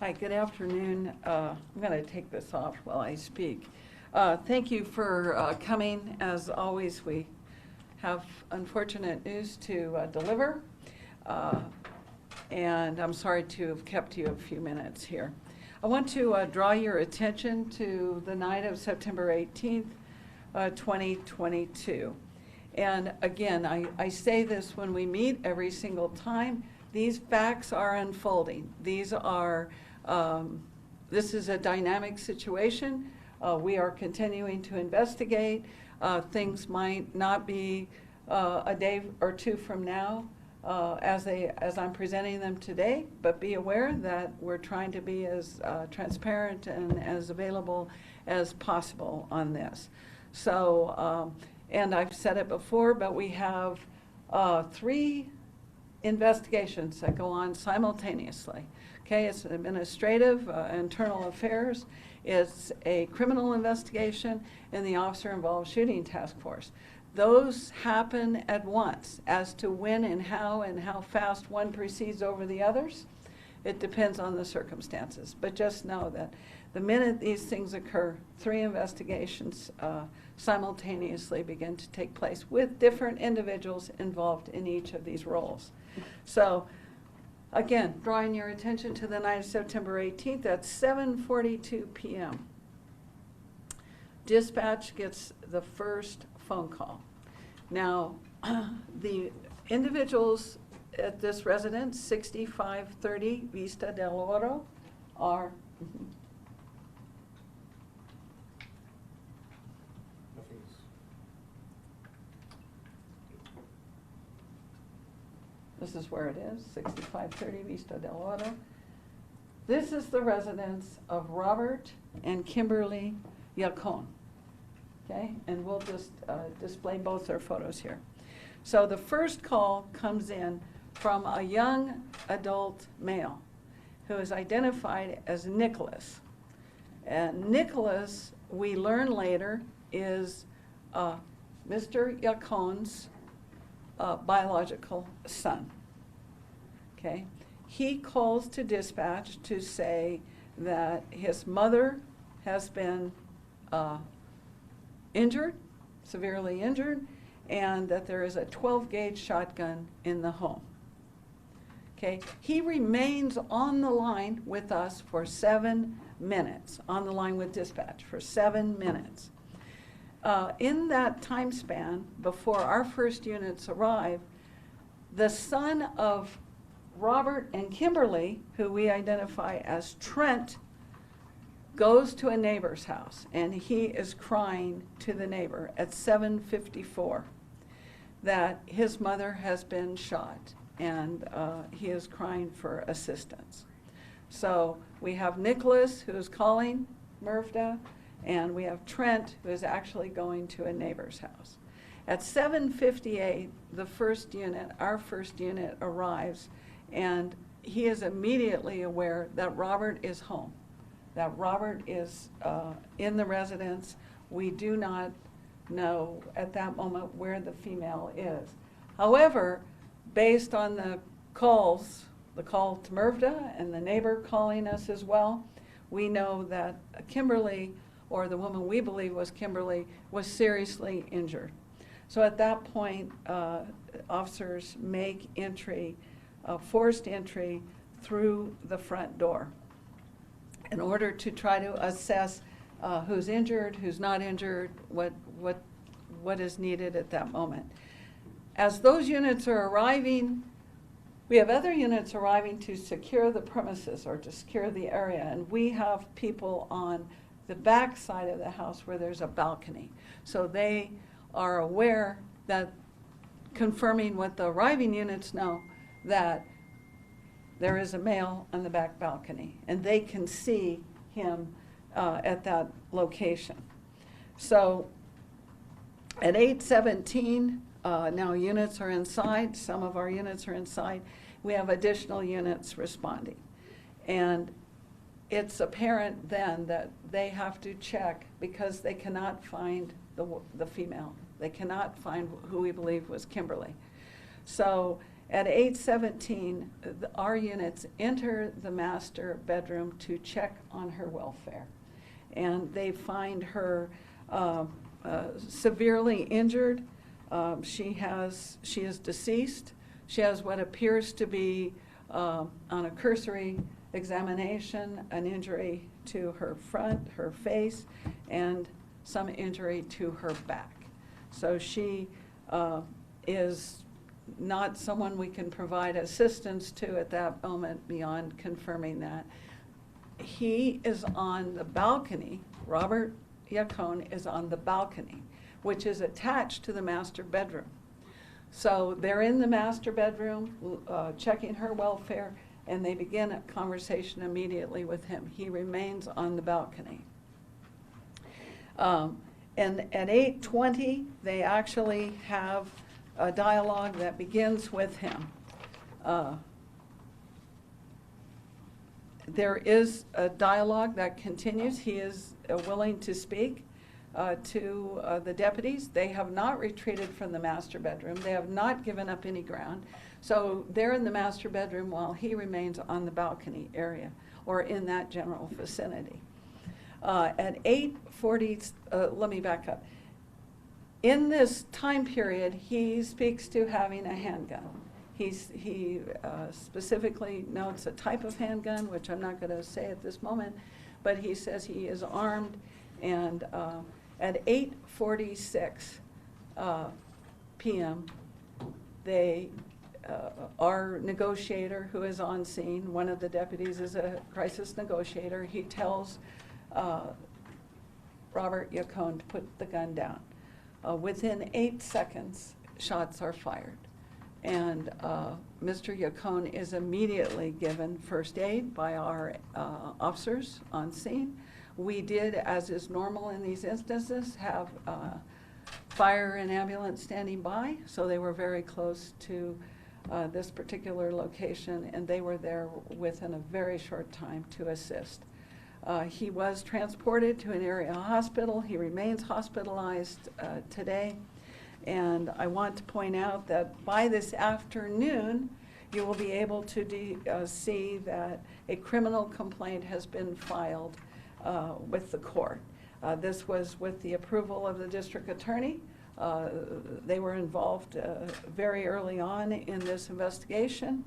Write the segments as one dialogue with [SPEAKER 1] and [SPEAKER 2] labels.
[SPEAKER 1] Hi, good afternoon. I'm going to take this off while I speak. Thank you for coming. As always, we have unfortunate news to deliver, and I'm sorry to have kept you a few minutes here. I want to draw your attention to the night of September 18th, 2022. And again, I say this when we meet every single time. These facts are unfolding. These are this is a dynamic situation. We are continuing to investigate. Things might not be a day or two from now as I'm presenting them today, but be aware that we're trying to be as transparent and as available as possible on this. So, and I've said it before, but we have 3 investigations that go on simultaneously. Okay, it's an administrative, internal affairs, it's a criminal investigation, and the officer-involved shooting task force. Those happen at once. As to when and how fast one proceeds over the others, it depends on the circumstances. But just know that the minute these things occur, 3 investigations simultaneously begin to take place with different individuals involved in each of these roles. So, again, drawing your attention to the night of September 18th at 7:42 p.m. Dispatch gets the first phone call. Now, the individuals at this residence, 6530 Vista del Oro, are this is where it is, 6530 Vista del Oro. This is the residence of Robert and Kimberly Yacone. Okay, and we'll just display both their photos here. So the first call comes in from a young adult male who is identified as Nicholas. And Nicholas, we learn later, is Mr. Yacone's biological son. Okay, he calls to dispatch to say that his mother has been injured, severely injured, and that there is a 12-gauge shotgun in the home. Okay, he remains on the line with us for 7 minutes, on the line with dispatch for 7 minutes. In that time span, before our first units arrive, the son of Robert and Kimberly, who we identify as Trent, goes to a neighbor's house, and he is crying to the neighbor at 7:54 that his mother has been shot, and he is crying for assistance. So we have Nicholas, who is calling MRVDA, and we have Trent, who is actually going to a neighbor's house. At 7:58, the first unit, our first unit, arrives, and he is immediately aware that Robert is home, that Robert is in the residence. We do not know at that moment where the female is. However, based on the calls, the call to MRVDA and the neighbor calling us as well, we know that Kimberly, or the woman we believe was Kimberly, was seriously injured. So at that point, officers make entry, forced entry through the front door in order to try to assess who's injured, who's not injured, what is needed at that moment. As those units are arriving, we have other units arriving to secure the premises or to secure the area, and we have people on the back side of the house where there's a balcony. So they are aware that, confirming what the arriving units know, that there is a male on the back balcony, and they can see him at that location. So at 8:17, now units are inside. Some of our units are inside. We have additional units responding. And it's apparent then that they have to check because they cannot find the female. They cannot find who we believe was Kimberly. So At 8:17, our units enter the master bedroom to check on her welfare. And they find her severely injured. She is deceased. She has what appears to be, on a cursory examination, an injury to her front, her face, and some injury to her back. So she is not someone we can provide assistance to at that moment beyond confirming that. He is on the balcony. Robert Yacone is on the balcony, which is attached to the master bedroom. So they're in the master bedroom, checking her welfare, and they begin a conversation immediately with him. He remains on the balcony. And at 8:20, they actually have a dialogue that begins with him. There is a dialogue that continues. He is willing to speak to the deputies. They have not retreated from the master bedroom. They have not given up any ground. So they're in the master bedroom while he remains on the balcony area or in that general vicinity. At 8:40, let me back up. In this time period, he speaks to having a handgun. He specifically notes a type of handgun, which I'm not going to say at this moment, but he says he is armed. And at 8:46 p.m., our negotiator who is on scene, one of the deputies is a crisis negotiator, he tells Robert Yacone to put the gun down. Within 8 seconds, shots are fired. And Mr. Yacone is immediately given first aid by our officers on scene. We did, as is normal in these instances, have fire and ambulance standing by, so they were very close to this particular location, and they were there within a very short time to assist. He was transported to an area hospital. He remains hospitalized today. And I want to point out that by this afternoon, you will be able to see that a criminal complaint has been filed with the court. This was with the approval of the district attorney. They were involved very early on in this investigation.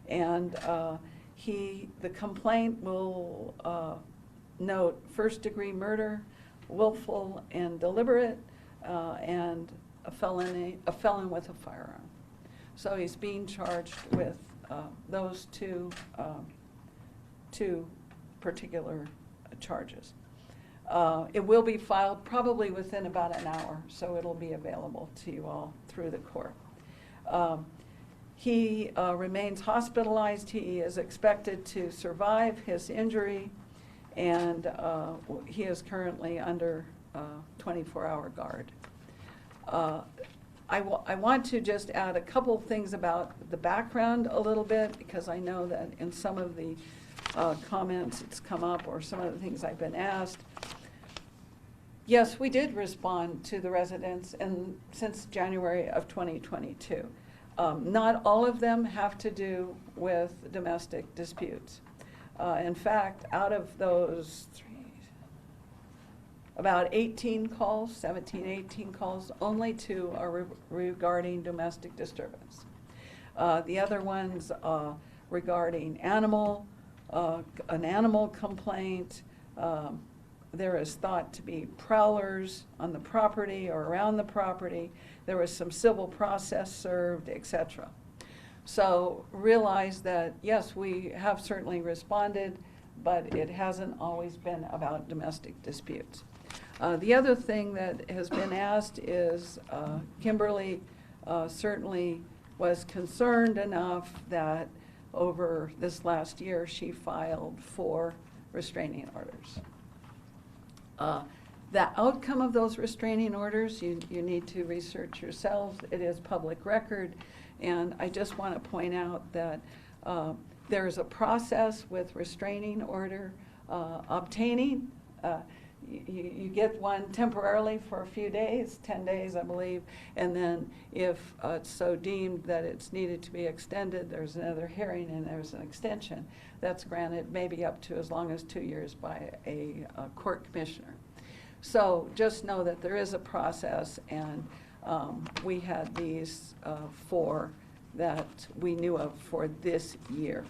[SPEAKER 1] And the complaint will note first-degree murder, willful and deliberate, and a felon with a firearm. So he's being charged with those two particular charges. It will be filed probably within about an hour, so it'll be available to you all through the court. He remains hospitalized. He is expected to survive his injury, and he is currently under 24-hour guard. I want to just add a couple things about the background a little bit, because I know that in some of the comments it's come up, or some of the things I've been asked. Yes, we did respond to the residents since January of 2022. Not all of them have to do with domestic disputes. In fact, out of those about 18 calls, 17, 18 calls, only 2 are regarding domestic disturbance. The other ones regarding an animal complaint. There is thought to be prowlers on the property or around the property. There was some civil process served, etc. So realize that, yes, we have certainly responded, but it hasn't always been about domestic disputes. The other thing that has been asked is Kimberly certainly was concerned enough that over this last year she filed 4 restraining orders. The outcome of those restraining orders, you need to research yourselves. It is public record, and I just want to point out that there's a process with restraining order obtaining. you get one temporarily for a few days, 10 days, I believe, and then if it's so deemed that it's needed to be extended, there's another hearing and there's an extension. That's granted maybe up to as long as 2 years by a court commissioner. So just know that there is a process, and we had these 4 that we knew of for this year.